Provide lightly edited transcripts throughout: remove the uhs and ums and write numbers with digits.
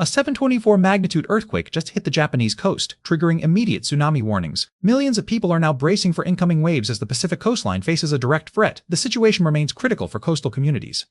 A 7.24 magnitude earthquake just hit the Japanese coast, triggering immediate tsunami warnings. Millions of people are now bracing for incoming waves as the Pacific coastline faces a direct threat. The situation remains critical for coastal communities.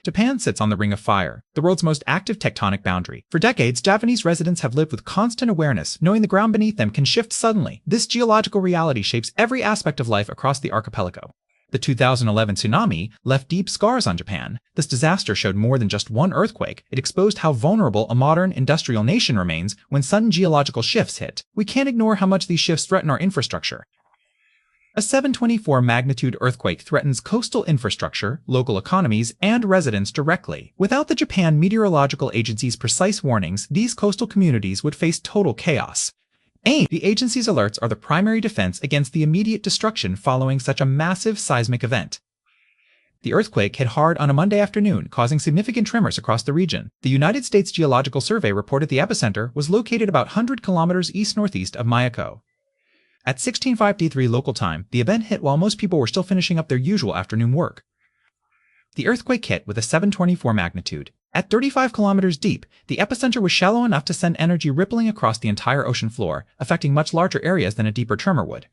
Japan sits on the Ring of Fire, the world's most active tectonic boundary. For decades, Japanese residents have lived with constant awareness, knowing the ground beneath them can shift suddenly. This geological reality shapes every aspect of life across the archipelago. The 2011 tsunami left deep scars on Japan. This disaster showed more than just one earthquake. It exposed how vulnerable a modern industrial nation remains when sudden geological shifts hit. We can't ignore how much these shifts threaten our infrastructure. A 7.24 magnitude earthquake threatens coastal infrastructure, local economies, and residents directly. Without the Japan Meteorological Agency's precise warnings, these coastal communities would face total chaos. The agency's alerts are the primary defense against the immediate destruction following such a massive seismic event. The earthquake hit hard on a Monday afternoon, causing significant tremors across the region. The United States Geological Survey reported the epicenter was located about 100 kilometers east-northeast of Miyako. At 16:53 local time, the event hit while most people were still finishing up their usual afternoon work. The earthquake hit with a 7.24 magnitude. At 35 kilometers deep, the epicenter was shallow enough to send energy rippling across the entire ocean floor, affecting much larger areas than a deeper tremor would.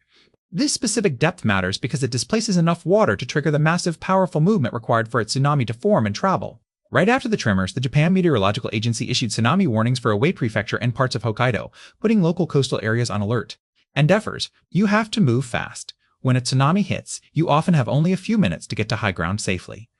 This specific depth matters because it displaces enough water to trigger the massive, powerful movement required for a tsunami to form and travel. Right after the tremors, the Japan Meteorological Agency issued tsunami warnings for Away Prefecture and parts of Hokkaido, putting local coastal areas on alert. Endeavors, you have to move fast. When a tsunami hits, you often have only a few minutes to get to high ground safely.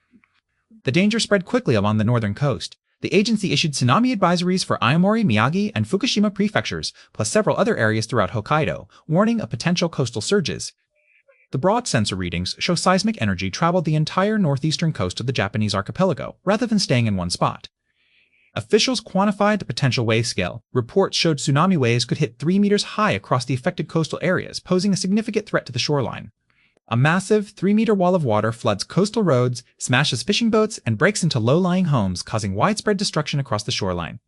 The danger spread quickly along the northern coast. The agency issued tsunami advisories for Aomori, Miyagi, and Fukushima prefectures, plus several other areas throughout Hokkaido, warning of potential coastal surges. The broad sensor readings show seismic energy traveled the entire northeastern coast of the Japanese archipelago, rather than staying in one spot. Officials quantified the potential wave scale. Reports showed tsunami waves could hit 3 meters high across the affected coastal areas, posing a significant threat to the shoreline. A massive 3-meter wall of water floods coastal roads, smashes fishing boats, and breaks into low-lying homes, causing widespread destruction across the shoreline.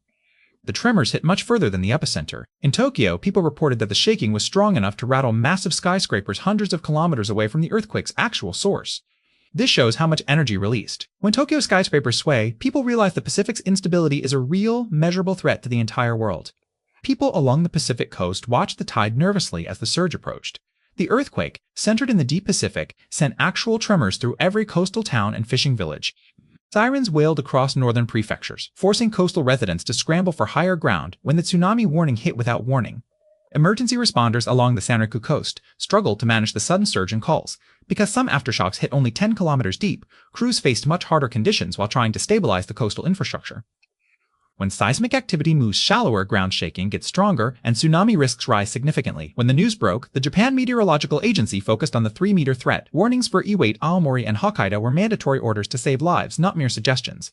The tremors hit much further than the epicenter. In Tokyo, people reported that the shaking was strong enough to rattle massive skyscrapers hundreds of kilometers away from the earthquake's actual source. This shows how much energy released. When Tokyo skyscrapers sway, people realize the Pacific's instability is a real, measurable threat to the entire world. People along the Pacific coast watched the tide nervously as the surge approached. The earthquake, centered in the deep Pacific, sent actual tremors through every coastal town and fishing village. Sirens wailed across northern prefectures, forcing coastal residents to scramble for higher ground when the tsunami warning hit without warning. Emergency responders along the Sanriku coast struggled to manage the sudden surge in calls. Because some aftershocks hit only 10 kilometers deep, crews faced much harder conditions while trying to stabilize the coastal infrastructure. When seismic activity moves shallower, ground shaking gets stronger and tsunami risks rise significantly. When the news broke, the Japan Meteorological Agency focused on the 3-meter threat. Warnings for Iwate, Aomori, and Hokkaido were mandatory orders to save lives, not mere suggestions.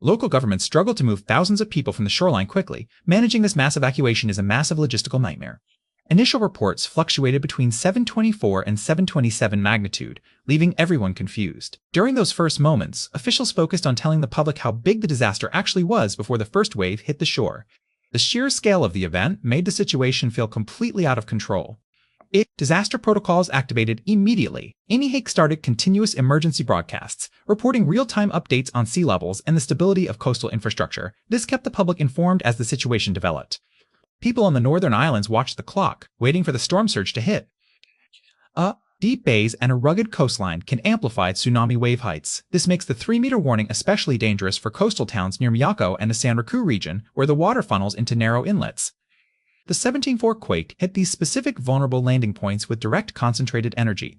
Local governments struggled to move thousands of people from the shoreline quickly. Managing this mass evacuation is a massive logistical nightmare. Initial reports fluctuated between 7.24 and 7.27 magnitude, leaving everyone confused. During those first moments, officials focused on telling the public how big the disaster actually was before the first wave hit the shore. The sheer scale of the event made the situation feel completely out of control. Disaster protocols activated immediately. Inihake started continuous emergency broadcasts, reporting real-time updates on sea levels and the stability of coastal infrastructure. This kept the public informed as the situation developed. People on the northern islands watched the clock, waiting for the storm surge to hit. Deep bays and a rugged coastline can amplify tsunami wave heights. This makes the 3-meter warning especially dangerous for coastal towns near Miyako and the Sanriku region, where the water funnels into narrow inlets. The 17.4 quake hit these specific vulnerable landing points with direct concentrated energy.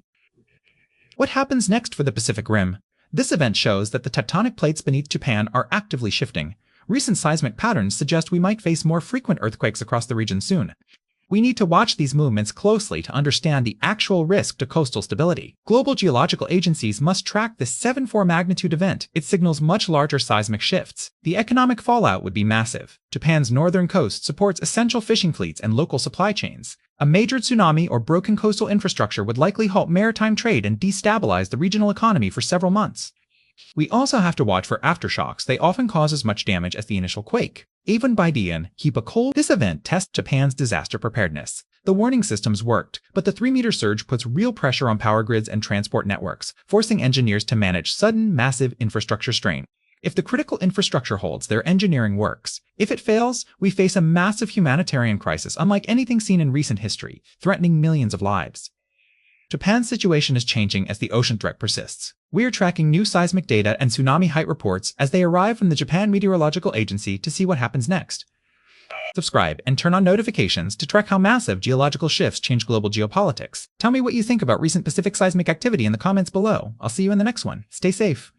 What happens next for the Pacific Rim? This event shows that the tectonic plates beneath Japan are actively shifting. Recent seismic patterns suggest we might face more frequent earthquakes across the region soon. We need to watch these movements closely to understand the actual risk to coastal stability. Global geological agencies must track this 7.4 magnitude event. It signals much larger seismic shifts. The economic fallout would be massive. Japan's northern coast supports essential fishing fleets and local supply chains. A major tsunami or broken coastal infrastructure would likely halt maritime trade and destabilize the regional economy for several months. We also have to watch for aftershocks. They often cause as much damage as the initial quake. Even by Dian, keep a cold. This event tests Japan's disaster preparedness. The warning systems worked, but the 3-meter surge puts real pressure on power grids and transport networks, forcing engineers to manage sudden, massive infrastructure strain. If the critical infrastructure holds, their engineering works. If it fails, we face a massive humanitarian crisis unlike anything seen in recent history, threatening millions of lives. Japan's situation is changing as the ocean threat persists. We are tracking new seismic data and tsunami height reports as they arrive from the Japan Meteorological Agency to see what happens next. Subscribe and turn on notifications to track how massive geological shifts change global geopolitics. Tell me what you think about recent Pacific seismic activity in the comments below. I'll see you in the next one. Stay safe.